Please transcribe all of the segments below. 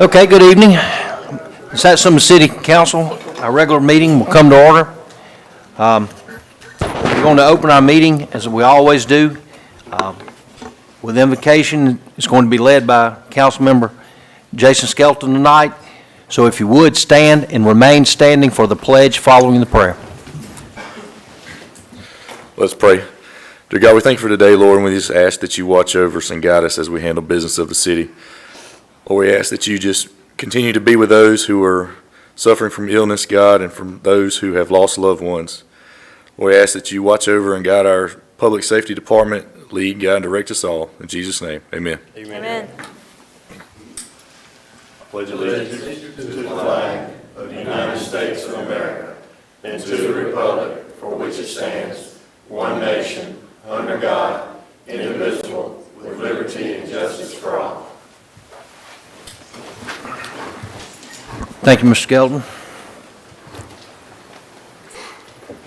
Okay, good evening. The Satsuma City Council, our regular meeting will come to order. We're going to open our meeting as we always do with invocation. It's going to be led by Councilmember Jason Skelton tonight. So if you would stand and remain standing for the pledge following the prayer. Let's pray. Dear God, we thank you for today, Lord, and we just ask that you watch over us and guide us as we handle business of the city. Lord, we ask that you just continue to be with those who are suffering from illness, God, and from those who have lost loved ones. Lord, we ask that you watch over and guide our public safety department, lead, guide, and direct us all. In Jesus' name, amen. Amen. I pledge allegiance to the flag of the United States of America and to the republic for which it stands, one nation, under God, indivisible, with liberty and justice for all. Thank you, Mr. Skelton.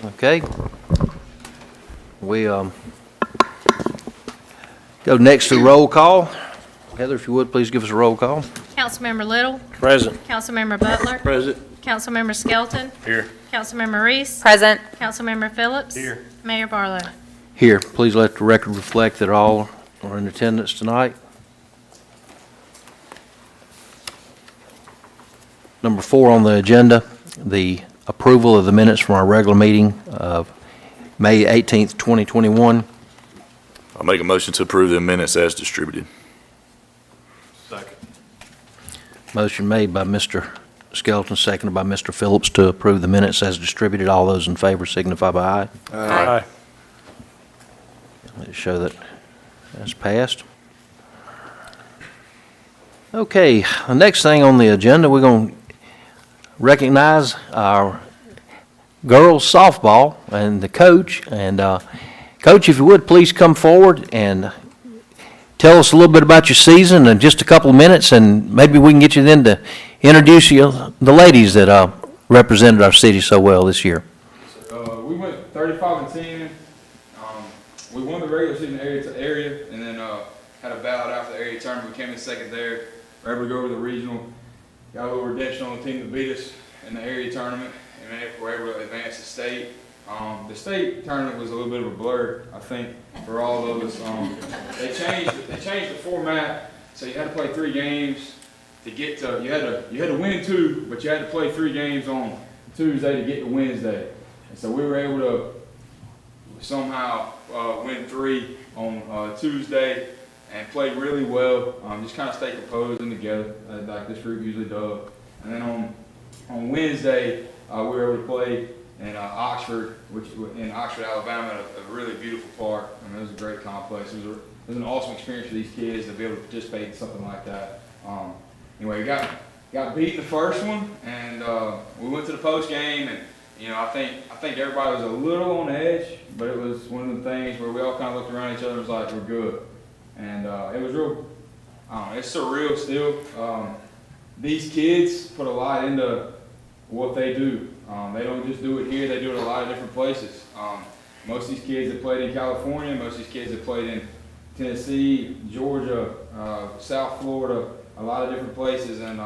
Okay. We go next to roll call. Heather, if you would, please give us a roll call. Councilmember Little. Present. Councilmember Butler. Present. Councilmember Skelton. Here. Councilmember Reese. Present. Councilmember Phillips. Here. Mayor Barlow. Here, please let the record reflect that all are in attendance tonight. Number 4 on the agenda, the approval of the minutes from our regular meeting of May 18th, 2021. I'll make a motion to approve the minutes as distributed. Second. Motion made by Mr. Skelton, seconded by Mr. Phillips to approve the minutes as distributed. All those in favor signify by aye. Aye. Let's show that that's passed. Okay, the next thing on the agenda, we're going to recognize our girls softball and the coach. And Coach, if you would, please come forward and tell us a little bit about your season in just a couple of minutes, and maybe we can get you then to introduce you the ladies that represented our city so well this year. We went 35-10. We won the regular season area, and then had a ballot after the area tournament. We came in second there. We were able to go over the regional. Got a little redemption on the team that beat us in the area tournament, and then we were able to advance the state. The state tournament was a little bit of a blur, I think, for all of us. They changed the format, so you had to play 3 games to get to. You had to win 2, but you had to play 3 games on Tuesday to get to Wednesday. And so we were able to somehow win 3 on Tuesday and played really well. Just kind of stay composed and together like this group usually does. And then on Wednesday we were able to play in Oxford, which in Oxford, Alabama, a really beautiful park. I mean, it was a great complex. It was an awesome experience for these kids to be able to participate in something like that. Anyway, we got beat in the first one, and we went to the post game, and I think everybody was a little on edge, but it was one of the things where we all kind of looked around each other and was like, we're good. And it was real, it's surreal still. These kids put a lot into what they do. They don't just do it here, they do it a lot of different places. Most of these kids have played in California, most of these kids have played in Tennessee, Georgia, South Florida, a lot of different places, and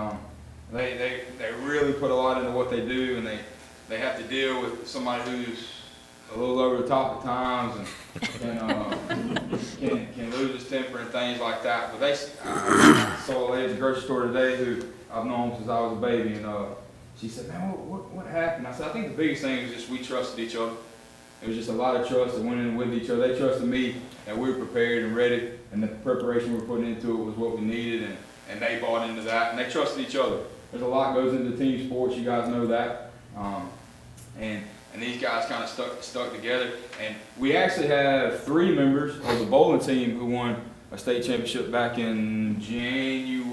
they really put a lot into what they do, and they have to deal with somebody who's a little over the top at times and can lose his temper and things like that. But I saw a lady at the grocery store today who I've known since I was a baby, and she said, "Man, what happened?" I said, "I think the biggest thing was just we trusted each other. It was just a lot of trust that went in with each other. They trusted me that we were prepared and ready, and the preparation we were putting into it was what we needed, and they bought into that, and they trusted each other. There's a lot goes into team sports, you guys know that, and these guys kind of stuck together. And we actually have 3 members of the bowling team who won a state championship back in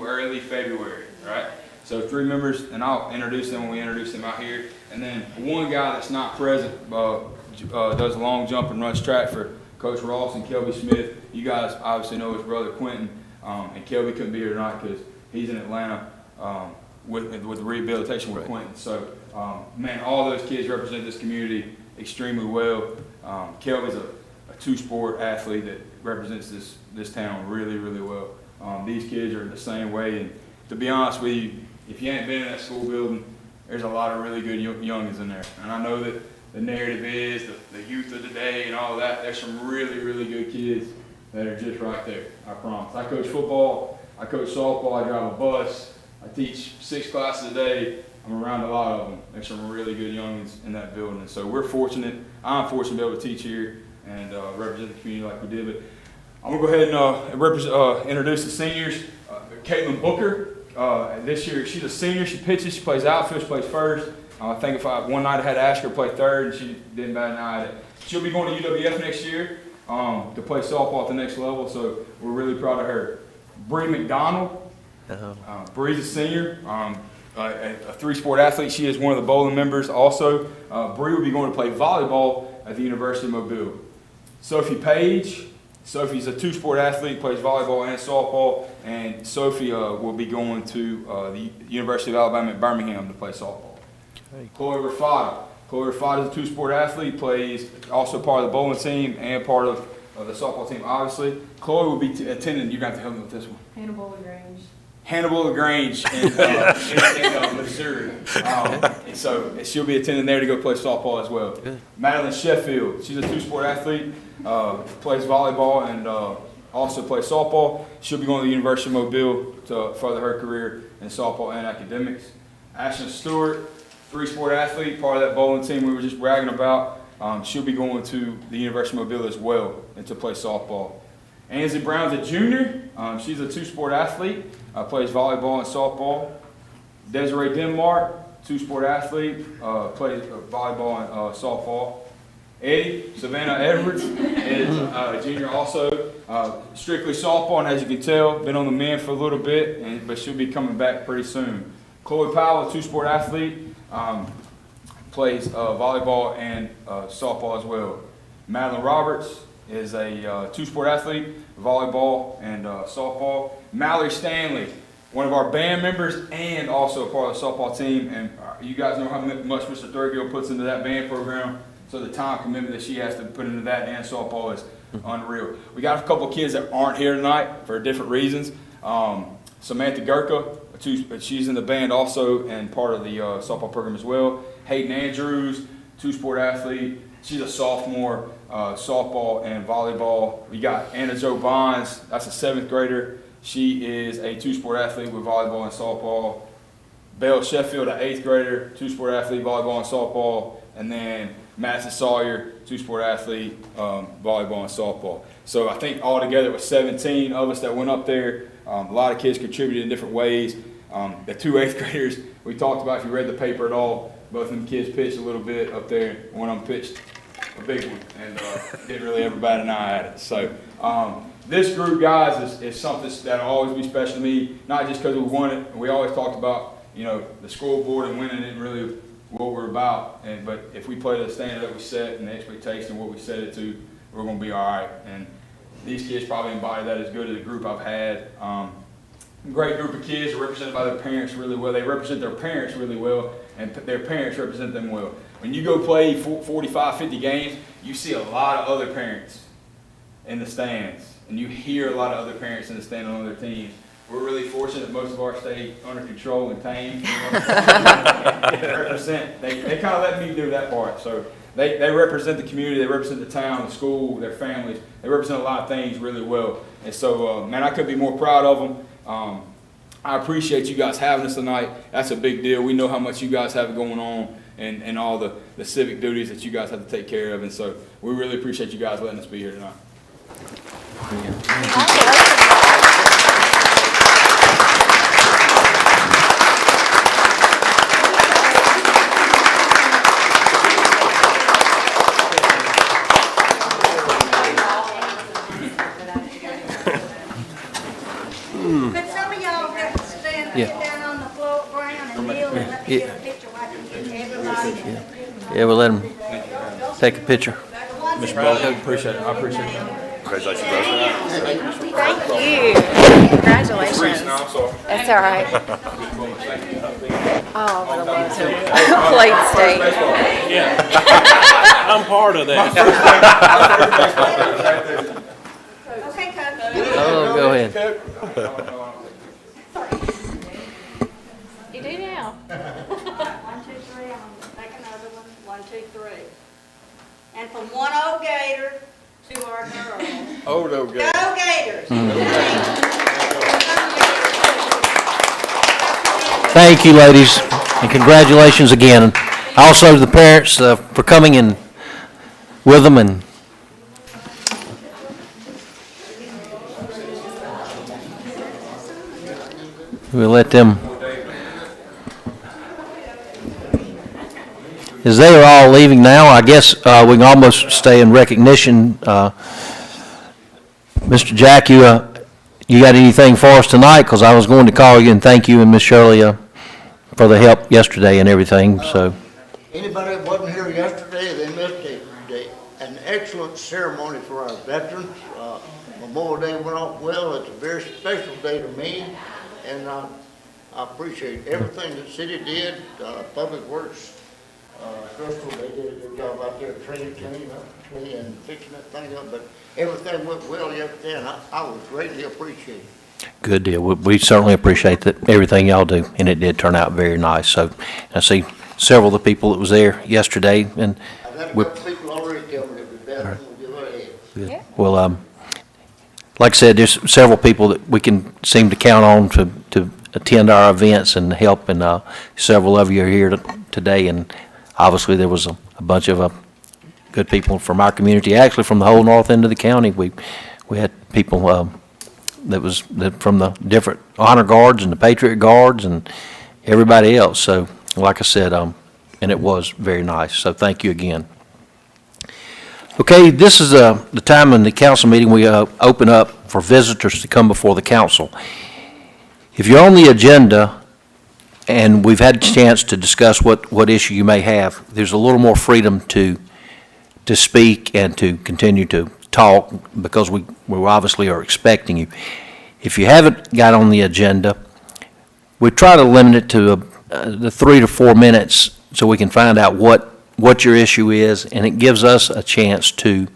early February, right? So 3 members, and I'll introduce them when we introduce them out here. And then one guy that's not present does long jump and runs track for Coach Ross and Kelby Smith. You guys obviously know his brother Quentin, and Kelby couldn't be here tonight because he's in Atlanta with the rehabilitation with Quentin. So, man, all those kids represent this community extremely well. Kelby's a 2-sport athlete that represents this town really, really well. These kids are the same way, to be honest with you, if you ain't been in that school building, there's a lot of really good youngins in there. And I know that the narrative is the youth of today and all of that. There's some really, really good kids that are just right there, I promise. I coach football, I coach softball, I drive a bus, I teach 6 classes a day. I'm around a lot of them. There's some really good youngins in that building. And so we're fortunate, I'm fortunate to be able to teach here and represent the community like we did. But I'm going to go ahead and introduce the seniors. Caitlin Booker, this year she's a senior. She pitches, she plays outfield, she plays first. I think one night I had to ask her to play third, and she didn't bat an eye at it. She'll be going to UWF next year to play softball at the next level, so we're really proud of her. Bree McDonald, Bree's a senior, a 3-sport athlete. She is one of the bowling members also. Bree will be going to play volleyball at the University of Mobile. Sophie Page, Sophie's a 2-sport athlete, plays volleyball and softball, and Sophie will be going to the University of Alabama at Birmingham to play softball. Chloe Rafata. Chloe Rafata is a 2-sport athlete, plays also part of the bowling team and part of the softball team, obviously. Chloe will be attending, you're going to have to help me with this one. Hannibal LaGrange. Hannibal LaGrange in Missouri. So she'll be attending there to go play softball as well. Good. Madeleine Sheffield, she's a 2-sport athlete, plays volleyball and also plays softball. She'll be going to the University of Mobile to further her career in softball and academics. Ashton Stewart, 3-sport athlete, part of that bowling team we were just bragging about. She'll be going to the University of Mobile as well and to play softball. Ansley Brown's a junior. She's a 2-sport athlete, plays volleyball and softball. Desiree Denmark, 2-sport athlete, plays volleyball and softball. Eddie Savannah Edwards is a junior also, strictly softball, and as you can tell, been on the men for a little bit, but she'll be coming back pretty soon. Chloe Powell, a 2-sport athlete, plays volleyball and softball as well. Madeleine Roberts is a 2-sport athlete, volleyball and softball. Mallory Stanley, one of our band members and also a part of the softball team. And you guys know how much Mr. Thurgill puts into that band program. So the time commitment that she has to put into that and softball is unreal. We got a couple of kids that aren't here tonight for different reasons. Samantha Gurka, she's in the band also and part of the softball program as well. Hayden Andrews, 2-sport athlete. She's a sophomore, softball and volleyball. We got Anna Jo Bonds, that's a 7th grader. She is a 2-sport athlete with volleyball and softball. Belle Sheffield, an 8th grader, 2-sport athlete, volleyball and softball. And then Madison Sawyer, 2-sport athlete, volleyball and softball. So I think altogether it was 17 of us that went up there. A lot of kids contributed in different ways. The 2 8th graders we talked about, if you read the paper at all, both of them kids pitched a little bit up there. One of them pitched a big one and didn't really ever bat an eye at it. So this group, guys, is something that'll always be special to me, not just because we won it. We always talked about, the scoreboard and winning isn't really what we're about. But if we play to the standard that we set and the expectation of what we set it to, we're going to be all right. And these kids probably embody that as good as a group I've had. Great group of kids are represented by their parents really well. They represent their parents really well, and their parents represent them well. When you go play 45, 50 games, you see a lot of other parents in the stands, and you hear a lot of other parents in the stands on other teams. We're really fortunate that most of ours stay under control and tame. They kind of let me do that part. So they represent the community, they represent the town, the school, their families. They represent a lot of things really well. And so, man, I couldn't be more proud of them. I appreciate you guys having us tonight. That's a big deal. We know how much you guys have going on and all the civic duties that you guys have to take care of. And so we really appreciate you guys letting us be here tonight. Could some of y'all just stand Yeah. get down on the floor ground and kneel and let me get a picture where I can get everybody? Yeah, we'll let them take a picture. Mr. Bowles, appreciate it. I appreciate it. Congratulations, bro. Thank you. Congratulations. Reese, no, I'm sorry. That's all right. Oh, I would have loved to play state. Yeah. I'm part of that. Okay, Coach. Oh, go ahead. And from one old Gator to our girls. Old guy. Go Gators! Thank you, ladies, and congratulations again. Also to the parents for coming in with them, and we'll let them. As they are all leaving now, I guess we can almost stay in recognition. Mr. Jack, you got anything for us tonight? Because I was going to call you and thank you and Miss Shirley for the help yesterday and everything, so. Anybody that wasn't here yesterday, they missed an excellent ceremony for our veterans. Memorial Day went off well. It's a very special day to me, and I appreciate everything the city did. Public Works, Crystal, they did a good job out there cleaning and fixing that thing up, but everything went well yesterday, and I was greatly appreciated. Good deal. We certainly appreciate that, everything y'all do, and it did turn out very nice. So I see several of the people that was there yesterday, and I've had a couple people already tell me that we better give our head. well, like I said, there's several people that we can seem to count on to attend our events and help, and several of you are here today, and obviously there was a bunch of good people from our community, actually from the whole north end of the county. We had people that from the different honor guards and the Patriot Guards and everybody else. So, like I said, and it was very nice. So, thank you again. Okay, this is the time in the council meeting we open up for visitors to come before the council. If you're on the agenda and we've had a chance to discuss what issue you may have, there's a little more freedom to speak and to continue to talk, because we obviously are expecting you. If you haven't got on the agenda, we try to limit it to the 3 to 4 minutes so we can find out what your issue is, and it gives us a chance to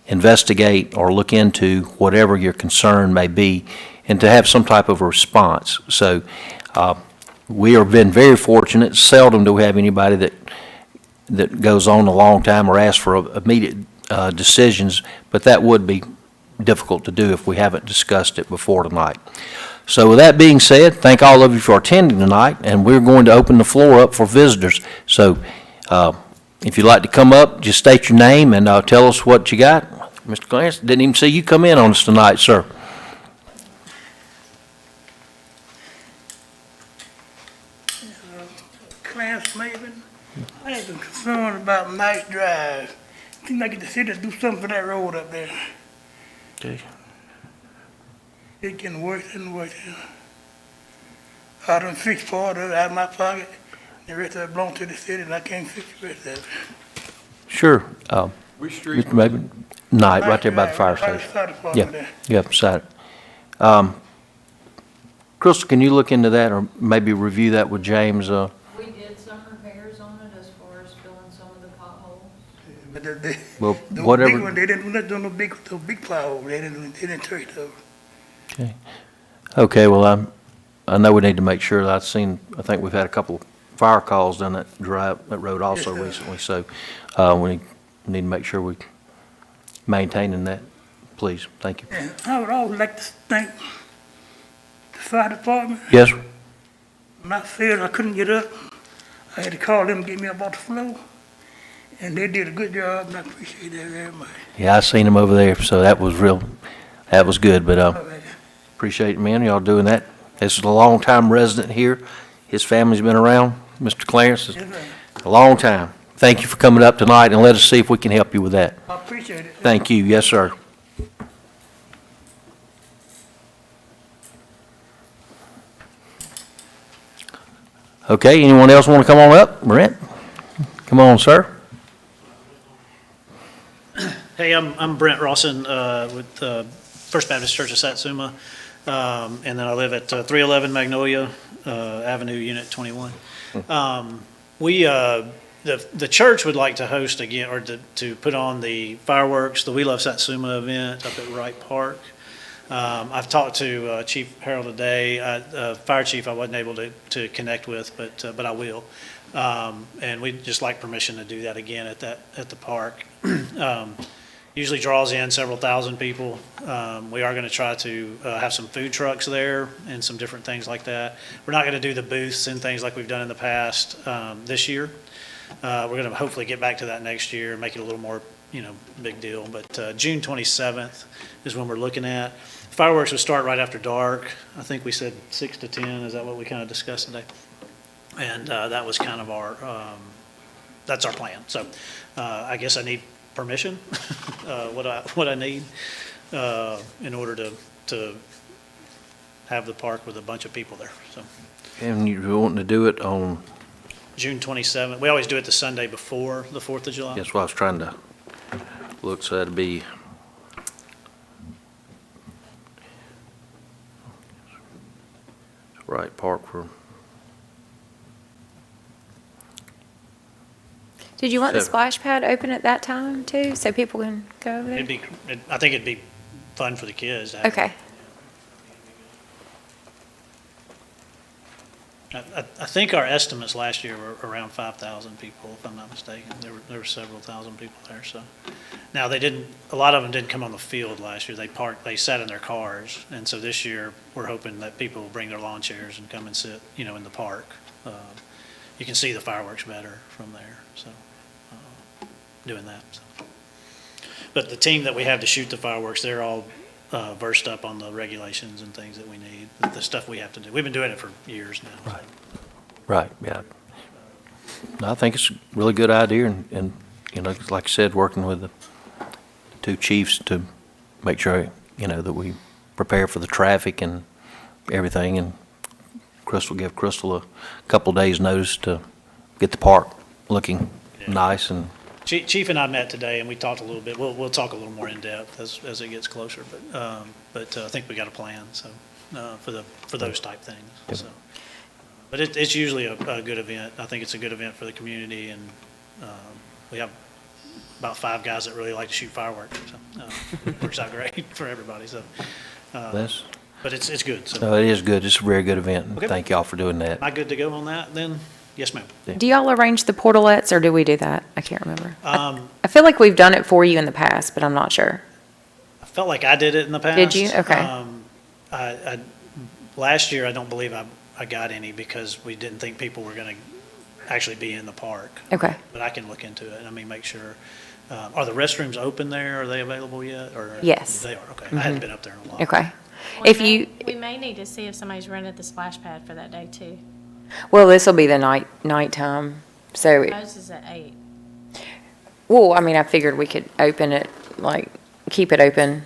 investigate or look into whatever your concern may be and to have some type of a response. So we have been very fortunate. Seldom do we have anybody that goes on a long time or asks for immediate decisions, but that would be difficult to do if we haven't discussed it before tonight. So with that being said, thank all of you for attending tonight, and we're going to open the floor up for visitors. So if you'd like to come up, just state your name and tell us what you got. Mr. Clarence, didn't even see you come in on us tonight, sir. Clarence Maven. I have been concerned about Nice Drive. Seems like the city to do something for that road up there. Okay. It's getting worse and worse. I done fixed part of it out of my pocket. The rest of it belongs to the city, and I can't fix the rest of it. Sure. Which street? Mr. Maven? Night, right there by the fire Right station. beside the department Yeah, there. yeah, beside it. Crystal, can you look into that or maybe review that with James? We did some repairs on it as far as filling some of the potholes. But Well, the whatever. big one, they didn't do no big plow. They didn't turn it over. Okay. Okay, well, I know we need to make sure that I think we've had a couple of fire calls down that road also Yes, sir. recently, so we need to make sure we maintaining that, please. Thank you. And I would always like to thank the fire department. Yes, sir? When I failed, I couldn't get up. I had to call them to get me up off the floor. And they did a good job, and I appreciate that very much. Yeah, I seen him over there, so that was good, but All right. appreciate it, man, y'all doing that. This is a longtime resident here. His family's been around, Mr. Clarence, Yes, sir. a long time. Thank you for coming up tonight, and let us see if we can help you with that. I appreciate it. Thank you. Yes, sir. Okay, anyone else want to come on up? Brent? Come on, sir. Hey, I'm Brent Rawson with First Baptist Church of Satsuma, and then I live at 311 Magnolia Avenue, Unit 21. The church would like to host again, or to put on the fireworks, the We Love Satsuma event up at Wright Park. I've talked to Chief Harold today. Fire chief I wasn't able to connect with, but I will. And we'd just like permission to do that again at the park. Usually draws in several thousand people. We are going to try to have some food trucks there and some different things like that. We're not going to do the booths and things like we've done in the past this year. We're going to hopefully get back to that next year and make it a little more, big deal. But June 27th is when we're looking at. Fireworks would start right after dark. I think we said 6 to 10. Is that what we kind of discussed today? And that was kind of that's our plan. So I guess I need permission, what I need in order to have the park with a bunch of people there. So And you're wanting to do it on, June 27th. We always do it the Sunday before the 4th of July. that's what I was trying to look, so that'd be right park for, Did you want the So- splash pad open at that time too, so people can go over there? I think it'd be fun for the kids. to have- Okay. I think our estimates last year were around 5,000 people, if I'm not mistaken. There were several thousand people there, so. Now, a lot of them didn't come on the field last year. They sat in their cars. And so this year, we're hoping that people will bring their lawn chairs and come and sit, in the park. You can see the fireworks better from there, so, doing that. So. But the team that we have to shoot the fireworks, they're all versed up on the regulations and things that we need, the stuff we have to do. We've been doing it for years now. Right. Right, yeah. No, I think it's a really good idea, and like I said, working with the two chiefs to make sure, that we prepare for the traffic and everything, and give Crystal a couple days' notice to get the park looking nice. And Chief and I met today, and we talked a little bit. We'll talk a little more in depth as it gets closer, but I think we got a plan, so, for those type things, so. But it's usually a good event. I think it's a good event for the community, and we have about 5 guys that really like to shoot fireworks, so it works out great for everybody, so. But it's good, so. no, it is good. It's a very good event, and Okay. thank y'all for doing that. Am I good to go on that, then? Yes, ma'am. Do y'all arrange the portalettes, or do we do that? I can't remember. I I feel like we've done it for you in the past, but I'm not sure. felt like I did it in the past. Did you? Okay. Last year, I don't believe I got any because we didn't think people were going to actually be in the park. Okay. But I can look into it. Make sure. Are the restrooms open there? Are they available yet? Or Yes. They are. Okay. I hadn't been up there in a while. Okay. If you, We may need to see if somebody's rented the splash pad for that day too. well, this will be the nighttime, so, Ours is at 8. well, I figured we could open it, keep it open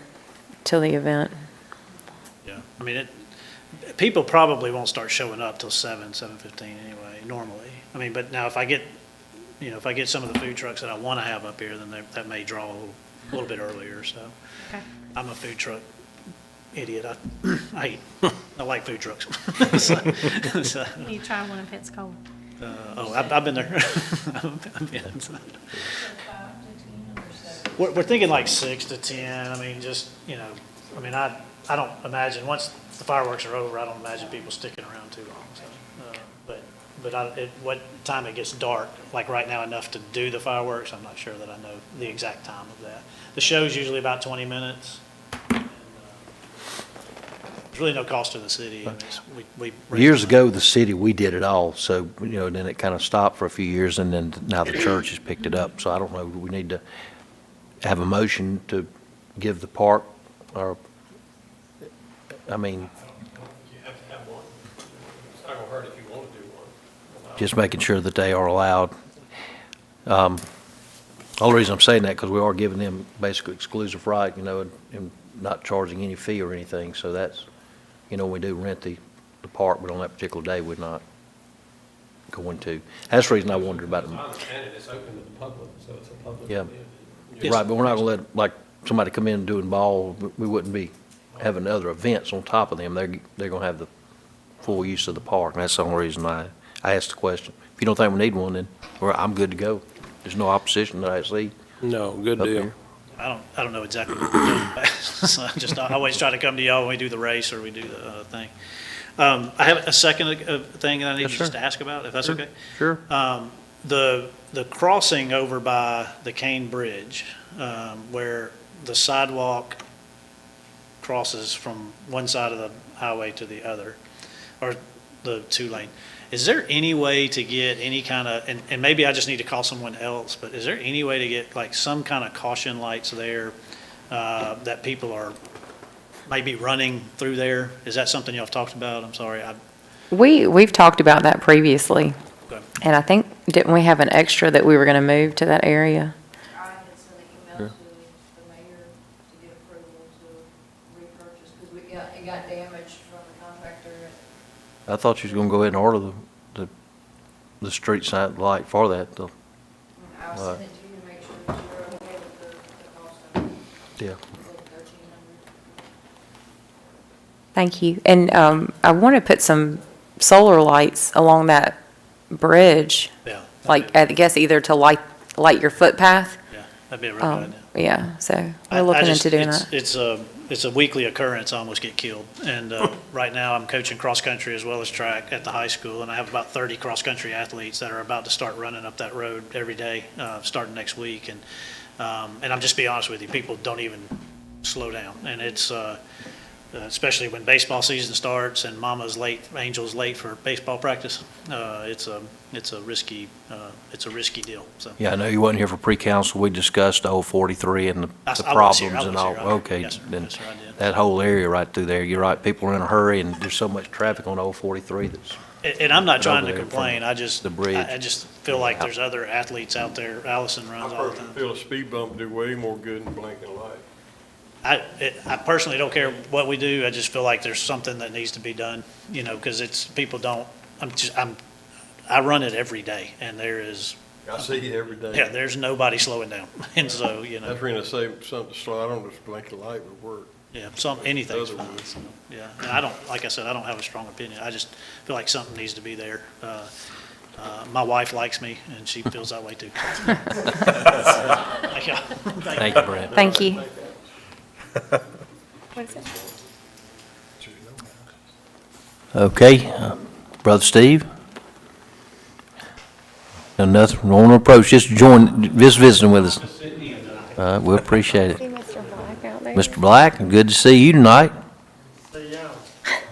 till the event. Yeah. People probably won't start showing up till 7:15 anyway, normally. But now if I get some of the food trucks that I want to have up here, then that may draw a little bit earlier, so. Okay. I'm a food truck idiot. I like food trucks. So, You need to try one if it's cold. I've been there. I've been, so. We're thinking like 6 to 10. I don't imagine, once the fireworks are over, I don't imagine people sticking around too long. So, but what time it gets dark, like right now, enough to do the fireworks, I'm not sure that I know the exact time of that. The show's usually about 20 minutes. And, there's really no cost to the city. Years ago, the city, we did it all, so, then it kind of stopped for a few years, and then now the church has picked it up. So I don't know, we need to have a motion to give the park, or, just making sure that they are allowed. Only reason I'm saying that, because we are giving them basically exclusive right, and not charging any fee or anything, so that's, we do rent the park, but on that particular day, we're not going to. That's the reason I wondered about them. I understand it, it's open to the public, so it's a public Yeah. event. Right, but we're not gonna let, somebody come in doing ball, we wouldn't be having other events on top of them. They're gonna have the full use of the park, and that's the only reason I asked the question. If you don't think we need one, then I'm good to go. There's no opposition that I see No, good up deal. here. I don't know exactly what we're doing. So I always try to come to y'all when we do the race or we do the thing. I have a second thing that I need Yes, you just sir. to ask about, if that's okay. Sure. The crossing over by the Cane Bridge, where the sidewalk crosses from one side of the highway to the other, or the two-lane, is there any way to get any kind of, and maybe I just need to call someone else, but is there any way to get like some kind of caution lights there that people are maybe running through there? Is that something y'all have talked about? I'm sorry. We've talked about that previously, Okay. and I think, didn't we have an extra that we were going to move to that area? I had sent an email to the mayor to get approval to repurchase, because it got damaged from the contractor. I thought you was gonna go ahead and order the street sign light for that, though. I'll send it to you to make sure that you're okay with the cost of it. Yeah. $1,300. Thank you. And I want to put some solar lights along that bridge, Yeah. like, I guess either to light your footpath. Yeah, that'd be a real good idea. Yeah, so I we're looking just- into doing it's- that. It's a weekly occurrence, I almost get killed. And right now, I'm coaching cross-country as well as track at the high school, and I have about 30 cross-country athletes that are about to start running up that road every day, starting next week. And I'm just be honest with you, people don't even slow down. And it's, especially when baseball season starts and Mama's late, Angel's late for baseball practice, it's a risky deal, so. Yeah, I know you wasn't here for pre-council. We discussed old 43 and the I was problems here, I and was all. here. Okay, Yes, sir. then Yes, sir, I did. that whole area right through there, you're right, people are in a hurry and there's so much traffic on old 43 that's, And I'm not But trying over to there complain, from I just, the bridge. I just feel like there's other athletes out there, Allison runs all the time. feel a speed bump do way more good than blinking light. I personally don't care what we do, I just feel like there's something that needs to be done, because people don't, I run it every day, and there is, I see it every day. yeah, there's nobody slowing down, and so, That's when I say something slow, I don't just blinking light would work. yeah, anything's Other fine, ones. so, yeah. And I don't, like I said, I don't have a strong opinion, I just feel like something needs to be there. My wife likes me, and she feels that way too. Thank you. thank you, Brad. Thank you. Okay, Brother Steve? No, nothing, don't want to approach, just visiting with us. We appreciate it. Mr. Black out there? Mr. Black, good to see you tonight. See y'all.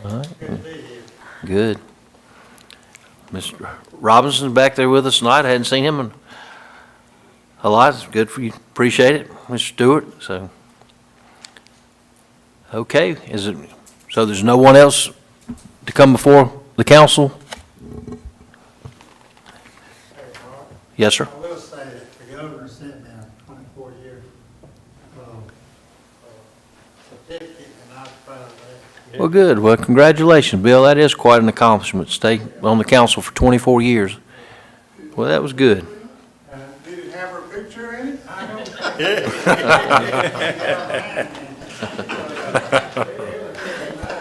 All right, Good to be here. good. Mr. Robinson's back there with us tonight, I hadn't seen him in a lot, it's good for you, appreciate it, Mr. Stewart, so. Okay, so there's no one else to come before the council? Hey, Mark, Yes, sir. I will say that the governor sent me a 24-year certificate, and I was proud of that. Well, good. Well, congratulations, Bill. That is quite an accomplishment. Stay on the council for 24 years. Well, that was good. Did it have her picture in it? I don't.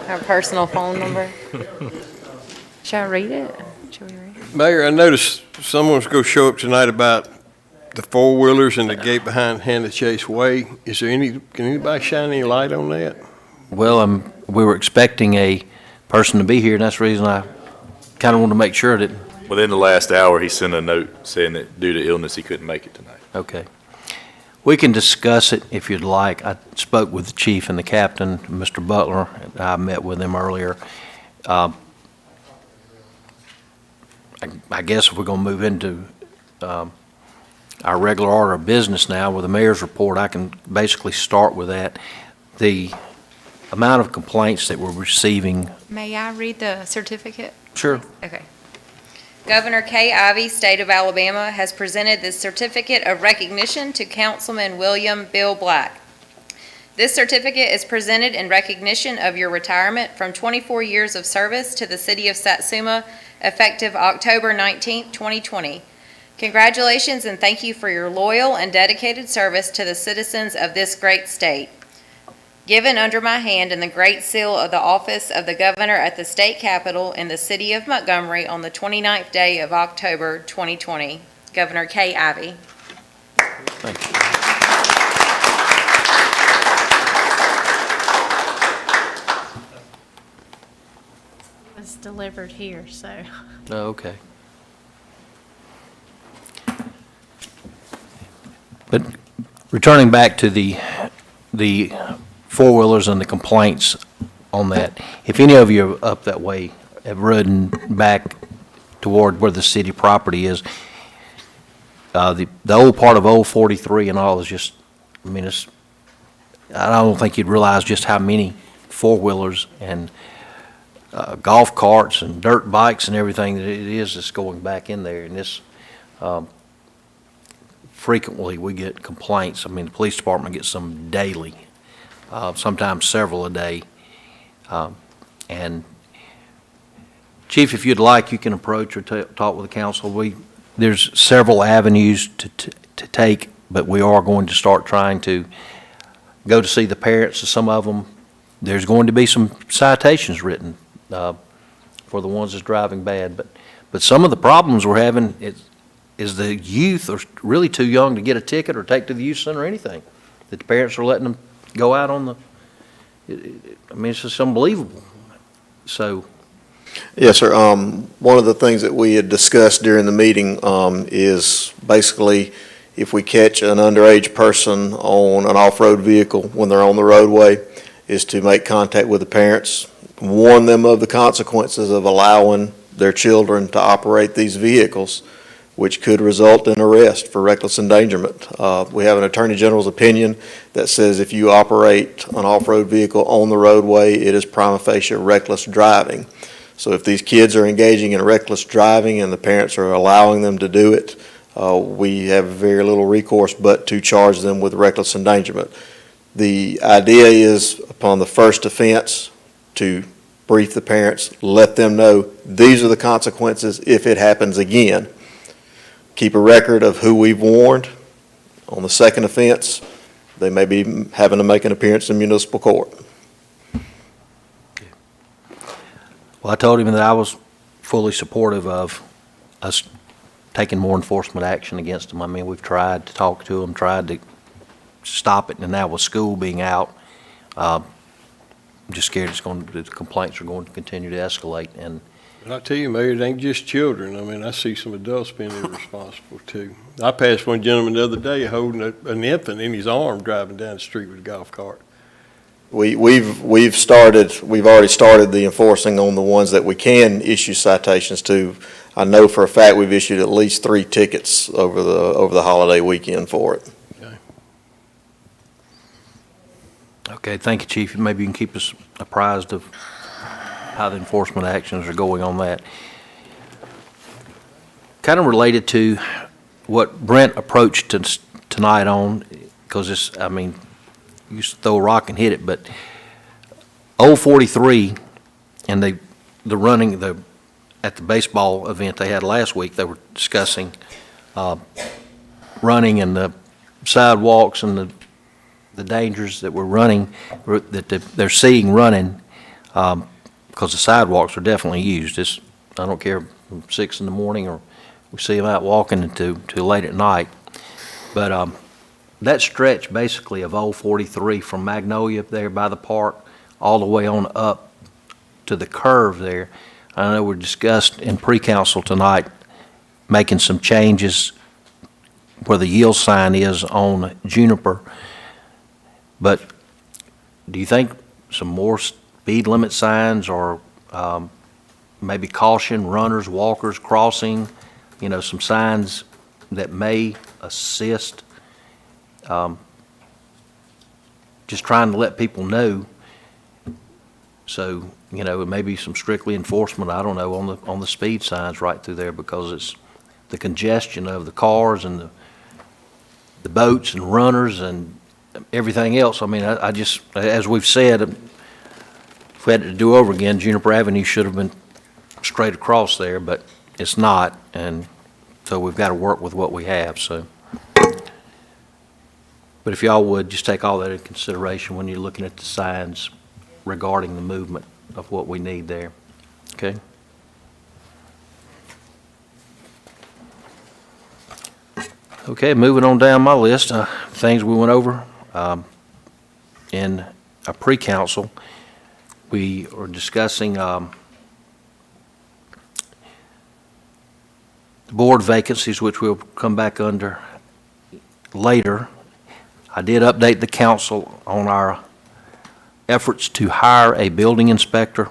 Our personal phone number. Shall I read it? Shall we read it? Mayor, I noticed someone's going to show up tonight about the four-wheelers and the gate behind Hannah Chase Way. Can anybody shine any light on that? Well, we were expecting a person to be here, and that's the reason I kind of wanted to make sure that, Within the last hour, he sent a note saying that due to illness, he couldn't make it tonight. okay. We can discuss it if you'd like. I spoke with the chief and the captain, Mr. Butler. I met with him earlier. I guess if we're going to move into our regular order of business now with the mayor's report, I can basically start with that. The amount of complaints that we're receiving. May I read the certificate? Sure. Okay. Governor Kay Ivey, State of Alabama, has presented this certificate of recognition to Councilman William Bill Black. This certificate is presented in recognition of your retirement from 24 years of service to the city of Satsuma, effective October 19, 2020. Congratulations and thank you for your loyal and dedicated service to the citizens of this great state. Given under my hand in the Great Seal of the Office of the Governor at the State Capitol in the city of Montgomery on the 29th day of October 2020. Governor Kay Ivey. Thank you. was delivered here, so. Oh, okay. But returning back to the four-wheelers and the complaints on that, if any of you are up that way have ridden back toward where the city property is, the old part of Old 43 and all is just, I mean, it's, I don't think you'd realize just how many four-wheelers and golf carts and dirt bikes and everything that it is that's going back in there. And this, frequently we get complaints. I mean, the police department gets them daily, sometimes several a day. And Chief, if you'd like, you can approach or talk with the council. There's several avenues to take, but we are going to start trying to go to see the parents of some of them. There's going to be some citations written for the ones that's driving bad, but some of the problems we're having is the youth are really too young to get a ticket or take to the youth center or anything. That the parents are letting them go out on I mean, it's just unbelievable. So. Yes, sir. One of the things that we had discussed during the meeting is basically if we catch an underage person on an off-road vehicle when they're on the roadway, is to make contact with the parents, warn them of the consequences of allowing their children to operate these vehicles, which could result in arrest for reckless endangerment. We have an Attorney General's opinion that says if you operate an off-road vehicle on the roadway, it is prima facie reckless driving. So if these kids are engaging in reckless driving and the parents are allowing them to do it, we have very little recourse but to charge them with reckless endangerment. The idea is upon the first offense to brief the parents, let them know these are the consequences if it happens again. Keep a record of who we've warned. On the second offense, they may be having to make an appearance in municipal court. Well, I told him that I was fully supportive of us taking more enforcement action against them. I mean, we've tried to talk to them, tried to stop it, and now with school being out, I'm just scared the complaints are going to continue to escalate. And I tell you, Mayor, it ain't just children. I mean, I see some adults being irresponsible too. I passed one gentleman the other day holding an infant in his arm driving down the street with a golf cart. We've already started the enforcing on the ones that we can issue citations to. I know for a fact we've issued at least 3 tickets over the holiday weekend for it. okay, thank you, Chief. Maybe you can keep us apprised of how the enforcement actions are going on that. Kind of related to what Brent approached tonight on, because this, I mean, you used to throw a rock and hit it, but Old 43 and the running, at the baseball event they had last week, they were discussing running and the sidewalks and the dangers that we're running, that they're seeing running, because the sidewalks are definitely used. I don't care from 6 in the morning or we see them out walking to late at night. But that stretch basically of Old 43 from Magnolia there by the park all the way on up to the curve there, I know we discussed in pre-council tonight making some changes where the yield sign is on Juniper. But do you think some more speed limit signs or maybe caution runners, walkers crossing, some signs that may assist, just trying to let people know? So, maybe some strictly enforcement, I don't know, on the speed signs right through there, because it's the congestion of the cars and the boats and runners and everything else. I mean, I just, as we've said, if we had to do over again, Juniper Avenue should have been straight across there, but it's not, and so we've got to work with what we have. So, but if y'all would just take all that into consideration when you're looking at the signs regarding the movement of what we need there. Okay? Okay, moving on down my list, things we went over in a pre-council. We are discussing board vacancies, which we'll come back under later. I did update the council on our efforts to hire a building inspector,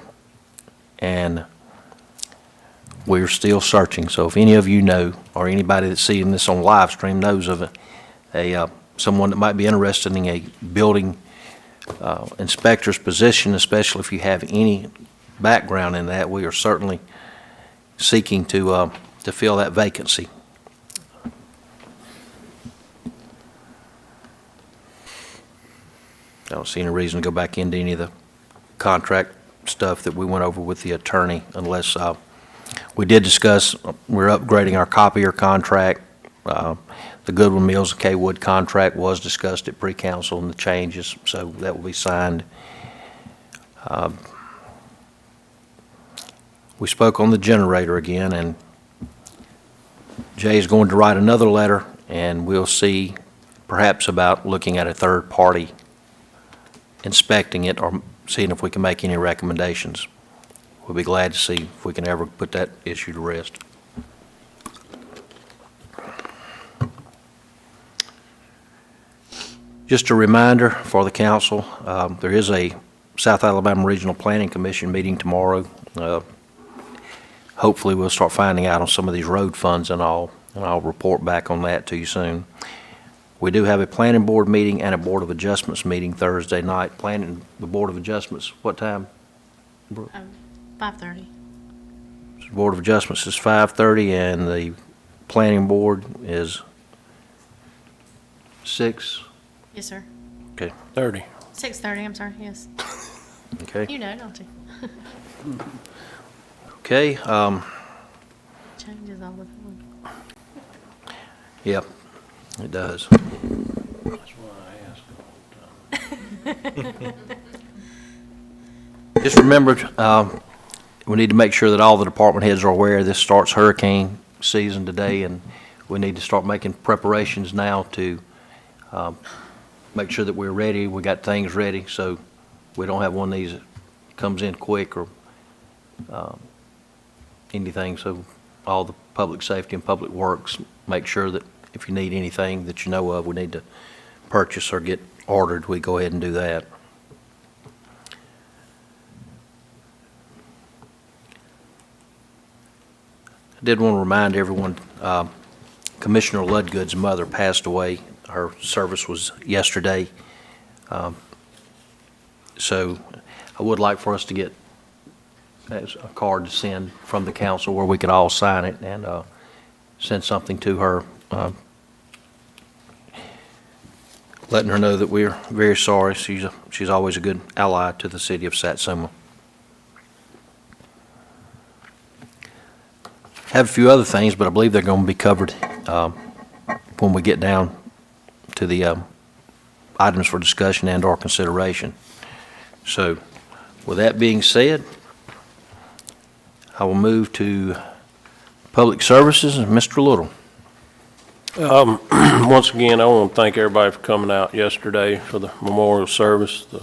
and we're still searching. So if any of you know, or anybody that's seeing this on live stream knows of someone that might be interested in a building inspector's position, especially if you have any background in that, we are certainly seeking to fill that vacancy. I don't see any reason to go back into any of the contract stuff that we went over with the attorney unless we did discuss, we're upgrading our copier contract. The Goodwin Mills and Kaywood contract was discussed at pre-council and the changes, so that will be signed. We spoke on the generator again, and Jay is going to write another letter, and we'll see perhaps about looking at a third party inspecting it or seeing if we can make any recommendations. We'll be glad to see if we can ever put that issue to rest. Just a reminder for the council, there is a South Alabama Regional Planning Commission meeting tomorrow. Hopefully we'll start finding out on some of these road funds and all, and I'll report back on that to you soon. We do have a planning board meeting and a board of adjustments meeting Thursday night. Planning, the board of adjustments, what time? 5:30. Board of adjustments is 5:30 and the planning board is 6? Yes, sir. Okay. 30. 6:30, I'm sorry, yes. Okay. You know, don't you? Okay. Changes all the time. Yep, it does. That's why I ask all the time. Just remember, we need to make sure that all the department heads are aware this starts hurricane season today, and we need to start making preparations now to make sure that we're ready. We got things ready, so we don't have one of these that comes in quick or anything. So all the public safety and public works, make sure that if you need anything that you know of, we need to purchase or get ordered, we go ahead and do that. I did want to remind everyone, Commissioner Ludgood's mother passed away. Her service was yesterday. So I would like for us to get a card to send from the council where we could all sign it and send something to her, letting her know that we're very sorry. She's always a good ally to the city of Satsuma. Have a few other things, but I believe they're going to be covered when we get down to the items for discussion and or consideration. So with that being said, I will move to public services and Mr. Little. Once again, I want to thank everybody for coming out yesterday for the memorial service. The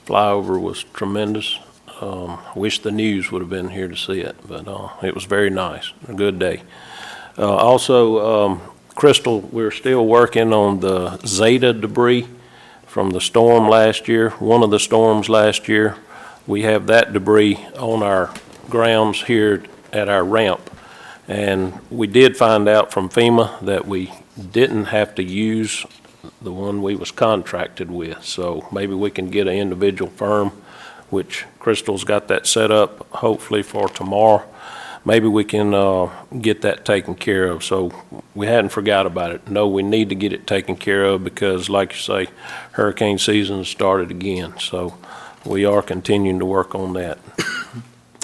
flyover was tremendous. I wish the news would have been here to see it, but it was very nice, a good day. Also, Crystal, we're still working on the Zeta debris from the storm last year, one of the storms last year. We have that debris on our grounds here at our ramp. And we did find out from FEMA that we didn't have to use the one we was contracted with. So maybe we can get an individual firm, which Crystal's got that set up hopefully for tomorrow. Maybe we can get that taken care of. So we hadn't forgot about it. No, we need to get it taken care of because, like you say, hurricane season started again. So we are continuing to work on that.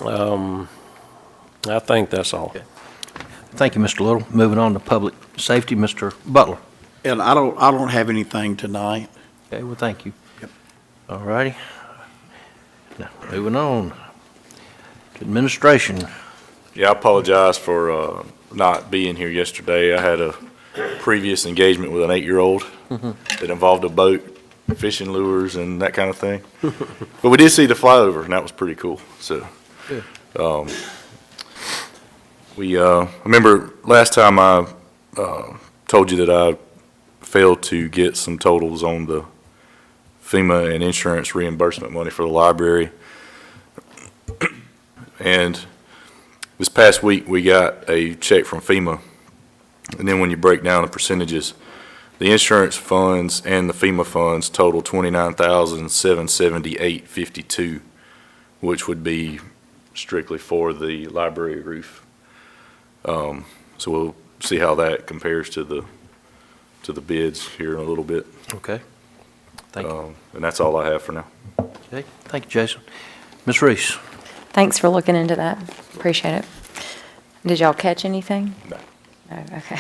I think that's all. Okay. Thank you, Mr. Little. Moving on to public safety, Mr. Butler. And I don't have anything tonight. Okay, well, thank you. Yep. All righty. Now, moving on to administration. Yeah, I apologize for not being here yesterday. I had a previous engagement with an 8-year-old that involved a boat, fishing lures, and that kind of thing. But we did see the flyover, and that was pretty cool. So, remember last time I told you that I failed to get some totals on the FEMA and insurance reimbursement money for the library. And this past week, we got a check from FEMA. And then when you break down the percentages, the insurance funds and the FEMA funds total $29,778.52, which would be strictly for the library roof. So we'll see how that compares to the bids here in a little bit. Okay. Thank you. And that's all I have for now. Okay, thank you, Jason. Ms. Reese? Thanks for looking into that. Appreciate it. Did y'all catch anything? No. Oh, okay.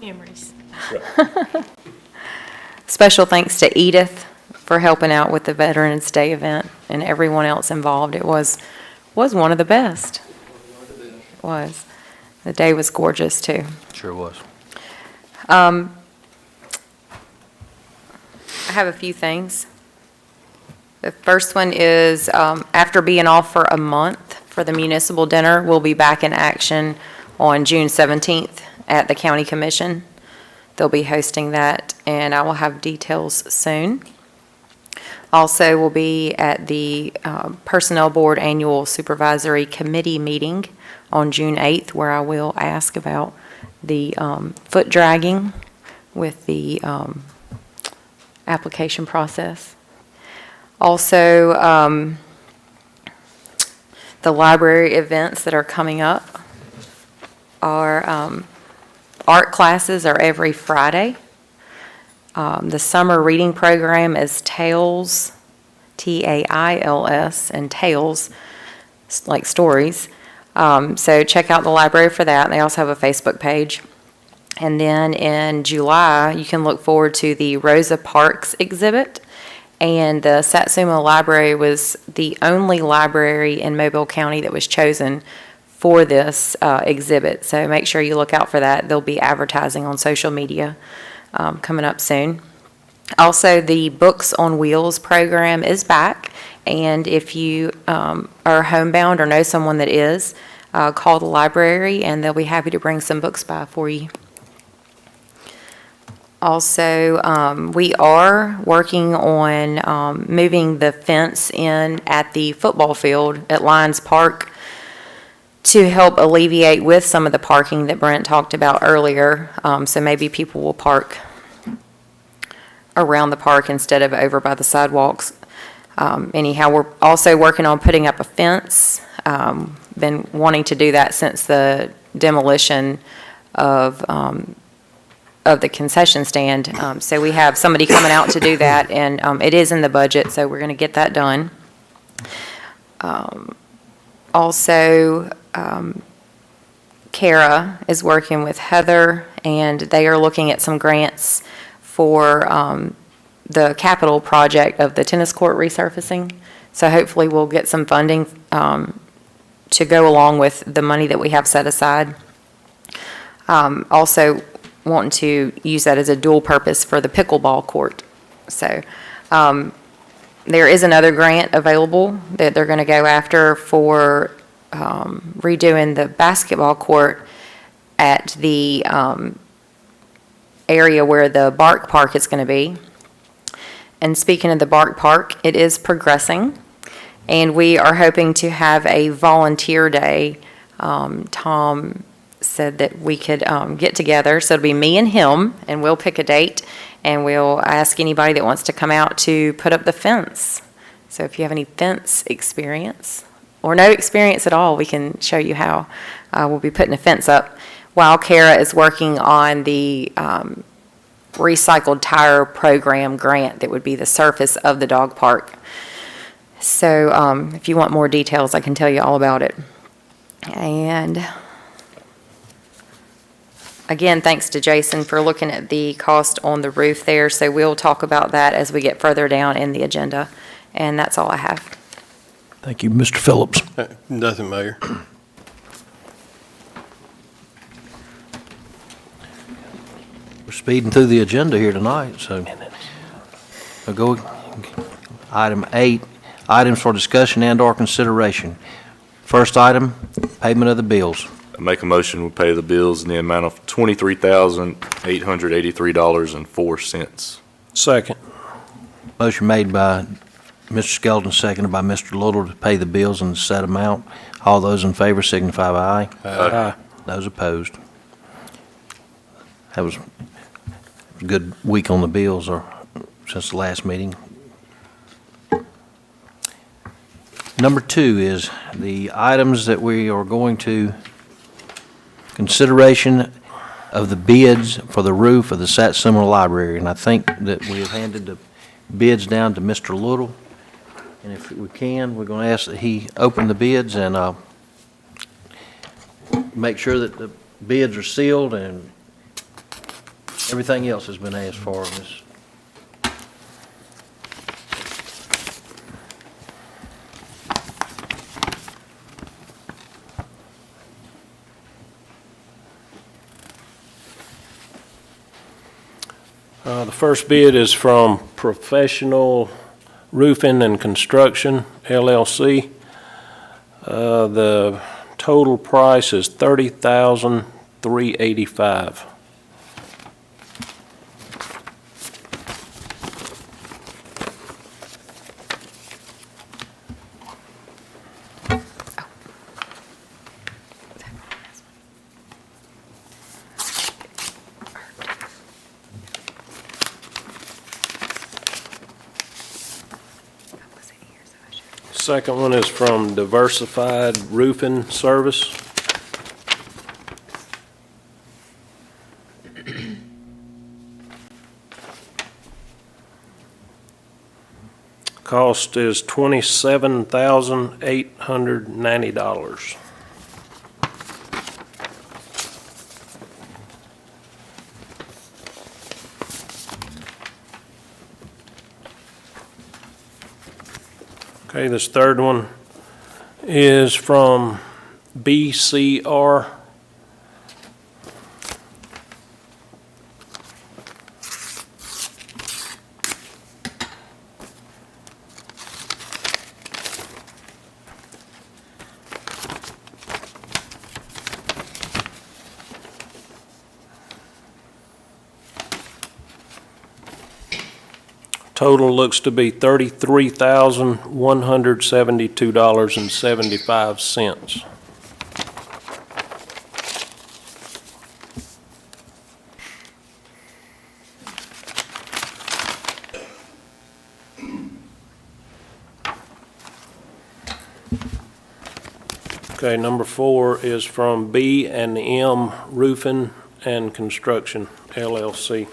Memories. Special thanks to Edith for helping out with the Veterans Day event and everyone else involved. It was one of the best. It was. The day was gorgeous, too. Sure was. I have a few things. The first one is, after being off for a month for the municipal dinner, we'll be back in action on June 17th at the County Commission. They'll be hosting that, and I will have details soon. Also, we'll be at the Personnel Board Annual Supervisory Committee meeting on June 8th, where I will ask about the foot dragging with the application process. Also, the library events that are coming up are art classes are every Friday. The summer reading program is Tales, Tails, and Tales, like stories. So check out the library for that. They also have a Facebook page. And then in July, you can look forward to the Rosa Parks exhibit. And the Satsuma Library was the only library in Mobile County that was chosen for this exhibit. So make sure you look out for that. They'll be advertising on social media coming up soon. Also, the Books on Wheels program is back. And if you are homebound or know someone that is, call the library and they'll be happy to bring some books by for you. Also, we are working on moving the fence in at the football field at Lions Park to help alleviate with some of the parking that Brent talked about earlier. So maybe people will park around the park instead of over by the sidewalks. Anyhow, we're also working on putting up a fence. Been wanting to do that since the demolition of the concession stand. So we have somebody coming out to do that, and it is in the budget, so we're going to get that done. Also, Kara is working with Heather, and they are looking at some grants for the capital project of the tennis court resurfacing. So hopefully we'll get some funding to go along with the money that we have set aside. Also wanting to use that as a dual purpose for the pickleball court. So there is another grant available that they're going to go after for redoing the basketball court at the area where the Bark Park is going to be. And speaking of the Bark Park, it is progressing, and we are hoping to have a volunteer day. Tom said that we could get together, so it'll be me and him, and we'll pick a date, and we'll ask anybody that wants to come out to put up the fence. So if you have any fence experience, or no experience at all, we can show you how. We'll be putting a fence up while Kara is working on the recycled tire program grant that would be the surface of the dog park. So if you want more details, I can tell you all about it. And again, thanks to Jason for looking at the cost on the roof there. So we'll talk about that as we get further down in the agenda. And that's all I have. Thank you, Mr. Phillips. Nothing, Mayor. We're speeding through the agenda here tonight, so we'll go item 8, items for discussion and/or consideration. First item, payment of the bills. I make a motion, we pay the bills in the amount of $23,883.04. Second. Motion made by Mr. Skelton, seconded by Mr. Little to pay the bills in the set amount. All those in favor signify by aye. Aye. Those opposed. That was a good week on the bills or since the last meeting. Number 2 is the items that we are going to consideration of the bids for the roof of the Satsuma Library. And I think that we have handed the bids down to Mr. Little. And if we can, we're going to ask that he open the bids and make sure that the bids are sealed and everything else has been asked for in this. The first bid is from Professional Roofing and Construction, LLC. The total price is $30,385. Second one is from Diversified Roofing Service. Cost is $27,890. Okay, this third one is from BCR. Total looks to be $33,172.75. Okay, number 4 is from B&M Roofing and Construction, LLC.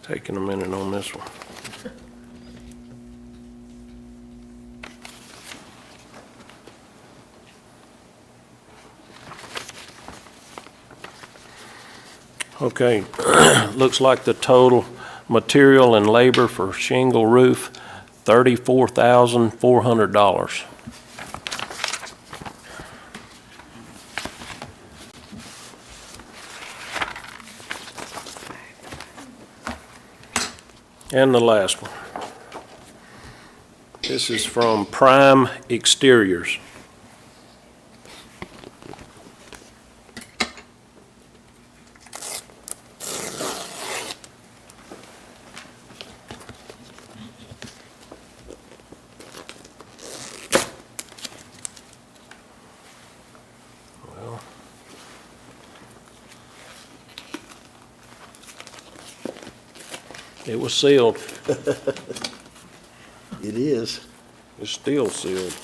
Taking a minute on this one. Okay, looks like the total material and labor for shingle roof, $34,400. And the last one. This is from Prime Exteriors. Well, it was sealed. It is. It's still sealed.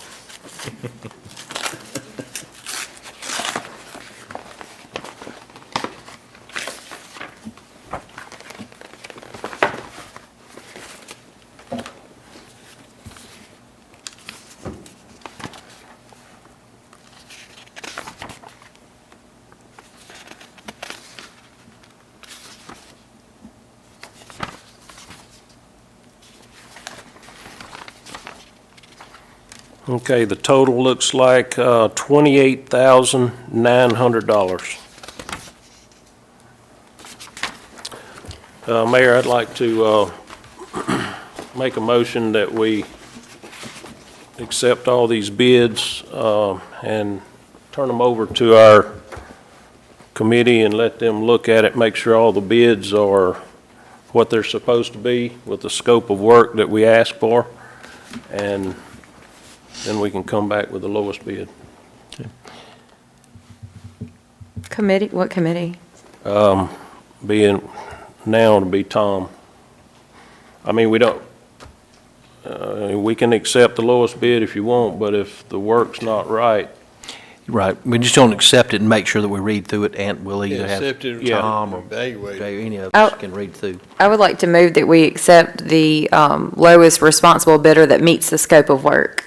Okay, the total looks like $28,900. Mayor, I'd like to make a motion that we accept all these bids and turn them over to our committee and let them look at it, make sure all the bids are what they're supposed to be with the scope of work that we ask for, and then we can come back with the lowest bid. Committee, what committee? Being now to be Tom. I mean, we don't, we can accept the lowest bid if you want, but if the work's not right. Right, we just don't accept it and make sure that we read through it, and we'll either have Accept it, Tom or evaluate it. Jay, any of Oh. us can read through. I would like to move that we accept the lowest responsible bidder that meets the scope of work.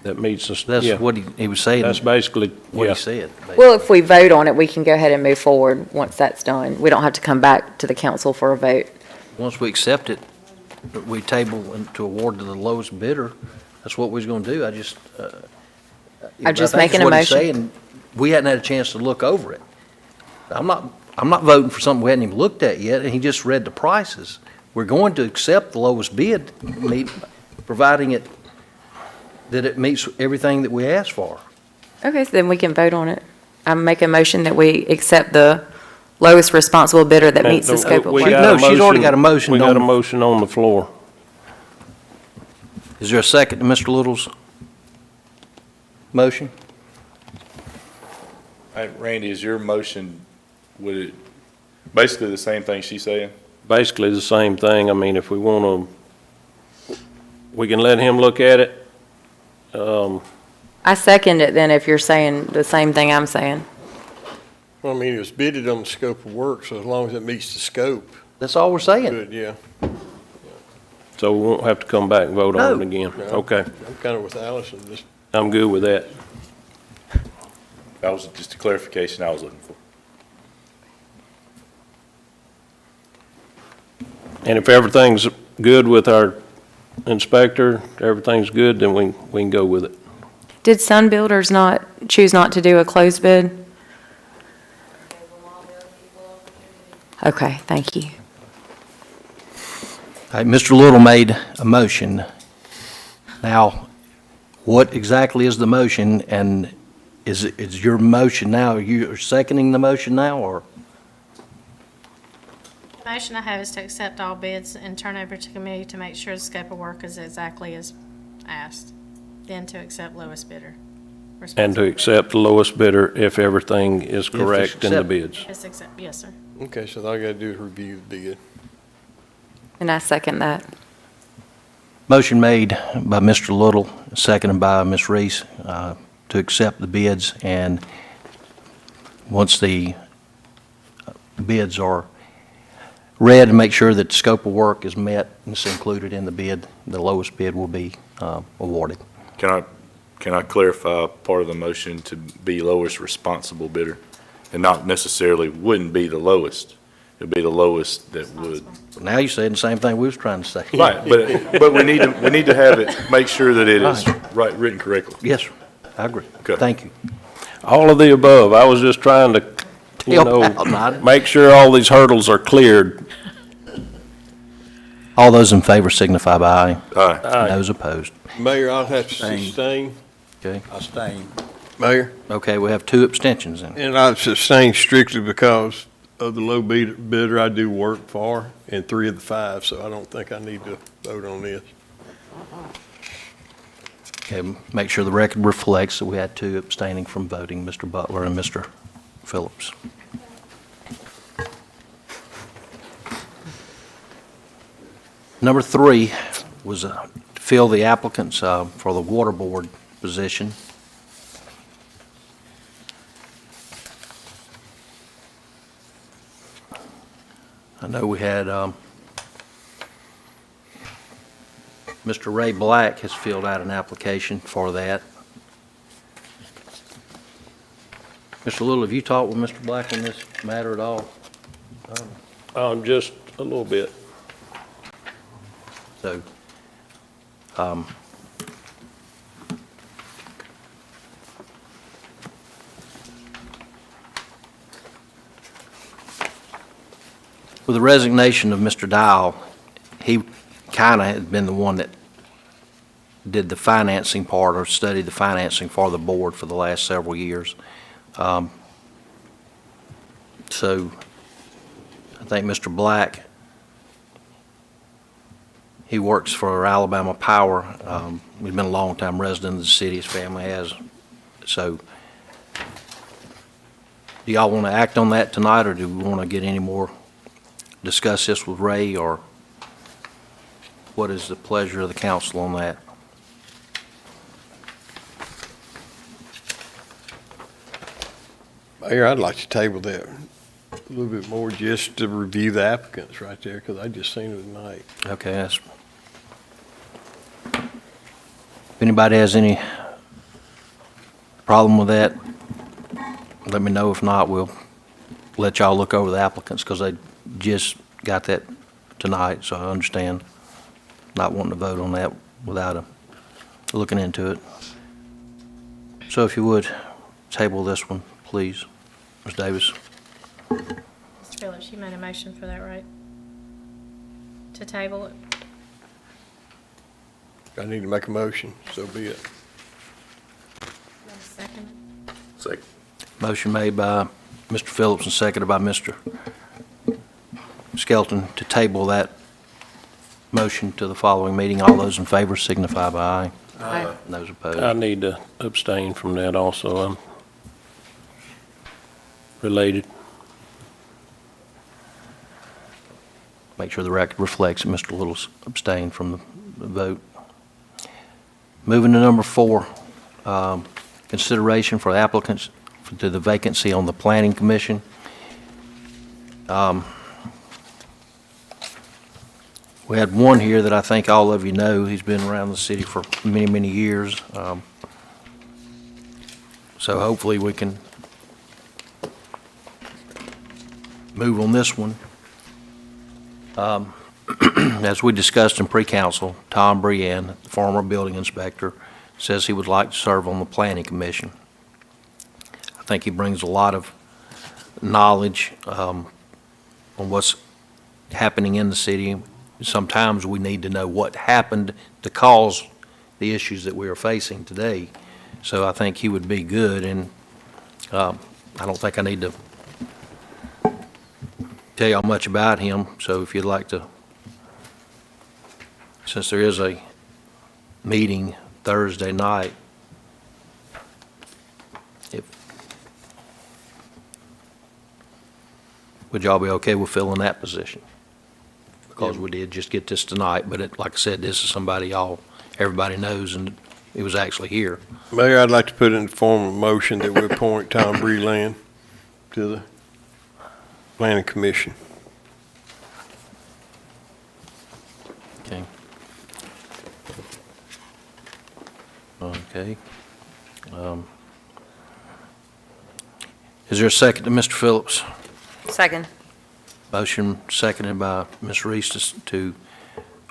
That meets us, That's yeah, what he was saying, that's basically, what yeah. he said. Well, if we vote on it, we can go ahead and move forward once that's done. We don't have to come back to the council for a vote. Once we accept it, we table and to award to the lowest bidder. That's what we was gonna do. I just, I'm just I think making it's a what he's motion. saying. We hadn't had a chance to look over it. I'm not voting for something we hadn't even looked at yet, and he just read the prices. We're going to accept the lowest bid, providing that it meets everything that we asked for. Okay, so then we can vote on it. I make a motion that we accept the lowest responsible bidder that meets the scope of We work. got a No, she's already motion- got a motion We got a on- motion on the floor. Is there a second to Mr. Little's motion? Randy, is your motion, would it, basically the same thing she's saying? Basically the same thing. I mean, if we want to, we can let him look at it. I second it then if you're saying the same thing I'm saying. Well, I mean, it was bidded on the scope of work, so as long as it meets the scope, That's all we're saying. good, yeah. So we won't have to come back and vote on No. it again. No. Okay, I'm kind of with Allison, just I'm good with that. That was just a clarification I was looking for. And if everything's good with our inspector, everything's good, then we can go with it. Did Sun Builders choose not to do a closed bid? Okay, thank you. All right, Mr. Little made a motion. Now, what exactly is the motion, and is your motion now, you're seconding the motion now, or? The motion I have is to accept all bids and turn over to committee to make sure the scope of work is exactly as asked. Then to accept lowest bidder. And to accept the lowest bidder if everything is it's correct in the accept- bids. Yes, accept, yes, sir. okay, so all I gotta do is review the bid. And I second that. Motion made by Mr. Little, seconded by Ms. Reese, to accept the bids, and once the bids are read, to make sure that the scope of work is met and it's included in the bid, the lowest bid will be awarded. Can I clarify part of the motion to be lowest responsible bidder? And not necessarily wouldn't be the lowest, it'd be the lowest that would. Now you're saying the same thing we was trying to say. Right, but we need to have it, make sure that it is right, written correctly. Yes, sir. I agree. Okay. Thank you. All of the above. I was just trying to, Help out, not- make sure all these hurdles are cleared. All those in favor signify by aye. Aye. Those opposed. Mayor, I'll have to Abstain. sustain. Okay. Abstain. Mayor? Okay, we have two abstentions then. And I sustain strictly because of the low bidder I do work for in 3 of the 5, so I don't think I need to vote on this. Okay, make sure the record reflects that we had two abstaining from voting, Mr. Butler and Mr. Phillips. Number 3 was to fill the applicants for the water board position. I know we had Mr. Ray Black has filled out an application for that. Mr. Little, have you talked with Mr. Black on this matter at all? Just a little bit. So, With the resignation of Mr. Dial, he kind of had been the one that did the financing part or studied the financing for the board for the last several years. So I think Mr. Black, he works for Alabama Power. He's been a long-time resident of the city, his family has. So do y'all want to act on that tonight, or do we want to get any more, discuss this with Ray, or what is the pleasure of the council on that? Mayor, I'd like to table that a little bit more just to review the applicants right there, because I just seen it tonight. Okay, that's, if anybody has any problem with that, let me know. If not, we'll let y'all look over the applicants, because they just got that tonight, so I understand not wanting to vote on that without looking into it. So if you would, table this one, please. Ms. Davis? Mr. Phillips, you made a motion for that, right? To table it? I need to make a motion, so be it. Second. Second. Motion made by Mr. Phillips and seconded by Mr. Skelton to table that motion to the following meeting. All those in favor signify by aye. Aye. Those opposed. I need to abstain from that also. I'm related. Make sure the record reflects that Mr. Little's abstained from the vote. Moving to number 4, consideration for applicants to the vacancy on the Planning Commission. We had one here that I think all of you know. He's been around the city for many, many years. So hopefully we can move on this one. As we discussed in pre-council, Tom Brienne, the former building inspector, says he would like to serve on the Planning Commission. I think he brings a lot of knowledge on what's happening in the city. Sometimes we need to know what happened to cause the issues that we are facing today. So I think he would be good, and I don't think I need to tell y'all much about him. So if you'd like to, since there is a meeting Thursday night, would y'all be okay with filling that position? Because we did just get this tonight, but like I said, this is somebody everybody knows, and it was actually here. Mayor, I'd like to put in the form of a motion that we appoint Tom Breland to the Planning Commission. Okay. Okay. Is there a second to Mr. Phillips? Second. Motion seconded by Ms. Reese to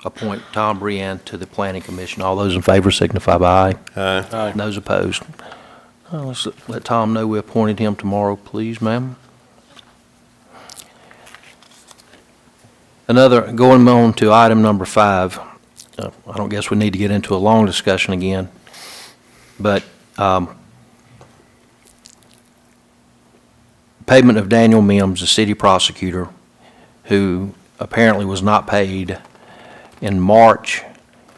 appoint Tom Brienne to the Planning Commission. All those in favor signify by aye. Aye. Aye. Those opposed. Let's let Tom know we appointed him tomorrow, please, ma'am. Going on to item number 5. I don't guess we need to get into a long discussion again, but payment of Daniel Mims, the city prosecutor, who apparently was not paid in March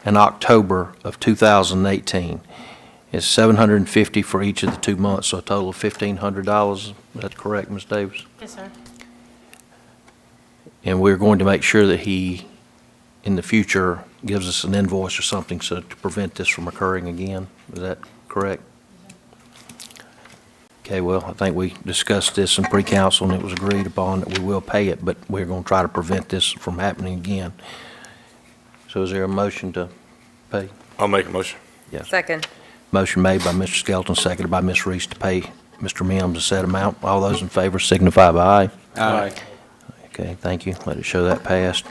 and October of 2018. It's $750 for each of the 2 months, so a total of $1,500. That's correct, Ms. Davis? Yes, sir. And we're going to make sure that he, in the future, gives us an invoice or something so to prevent this from occurring again. Is that correct? Okay, well, I think we discussed this in pre-council, and it was agreed upon that we will pay it, but we're going to try to prevent this from happening again. So is there a motion to pay? I'll make a motion. Yes. Second. Motion made by Mr. Skelton, seconded by Ms. Reese to pay Mr. Mims a set amount. All those in favor signify by aye. Aye. Okay, thank you. Let it show that passed.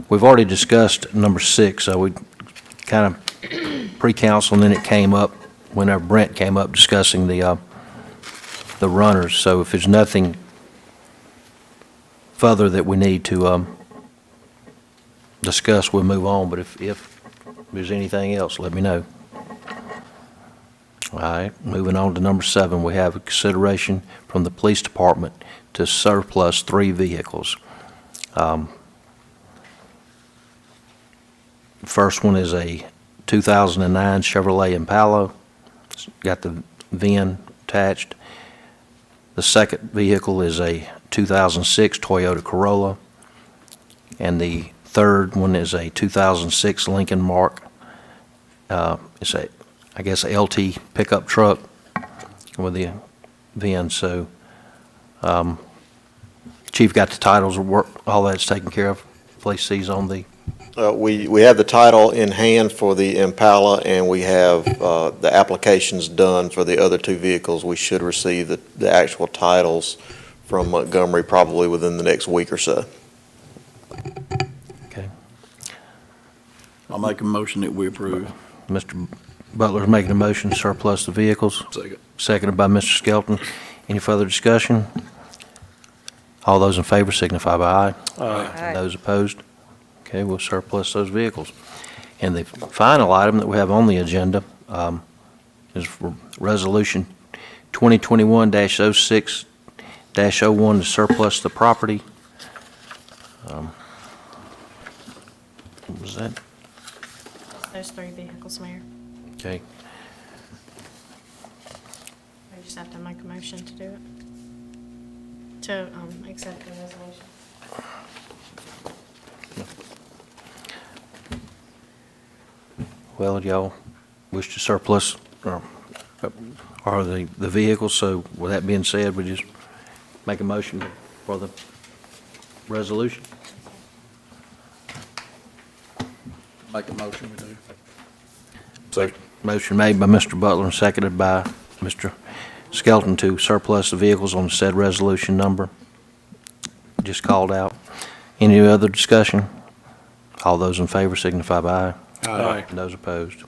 We've already discussed number 6, so we kind of pre-council, and then it came up whenever Brent came up discussing the runners. So if there's nothing further that we need to discuss, we'll move on, but if there's anything else, let me know. All right, moving on to number 7, we have a consideration from the police department to surplus 3 vehicles. First one is a 2009 Chevrolet Impala. It's got the VIN attached. The second vehicle is a 2006 Toyota Corolla. And the third one is a 2006 Lincoln Mark. It's a, I guess, a LT pickup truck with the VIN. So, Chief got the titles of work, all that's taken care of. Police sees on the. We have the title in hand for the Impala, and we have the applications done for the other 2 vehicles. We should receive the actual titles from Montgomery probably within the next week or so. Okay. I'll make a motion that we approve. Mr. Butler's making a motion to surplus the vehicles. Second. Seconded by Mr. Skelton. Any further discussion? All those in favor signify by aye. Aye. And those opposed? Okay, we'll surplus those vehicles. And the final item that we have on the agenda is for Resolution 2021-06-01 to surplus the property. What was that? Those 3 vehicles, Mayor. Okay. We just have to make a motion to do it. To accept the resolution. Well, y'all wish to surplus or the vehicles, so with that being said, we just make a motion for the resolution. Make a motion, we do. Second. Motion made by Mr. Butler and seconded by Mr. Skelton to surplus the vehicles on said resolution number just called out. Any other discussion? All those in favor signify by aye. Aye. And those opposed?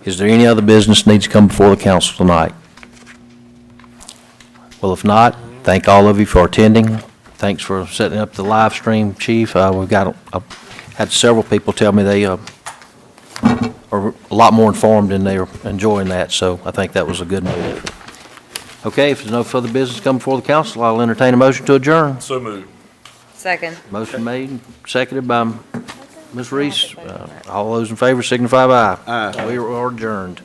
Is there any other business needs to come before the council tonight? Well, if not, thank all of you for attending. Thanks for setting up the live stream, Chief. We've got, had several people tell me they are a lot more informed and they're enjoying that, so I think that was a good move. Okay, if there's no further business come before the council, I'll entertain a motion to adjourn. So moved. Second. Motion made, seconded by Ms. Reese. All those in favor signify by aye. Aye. We are adjourned.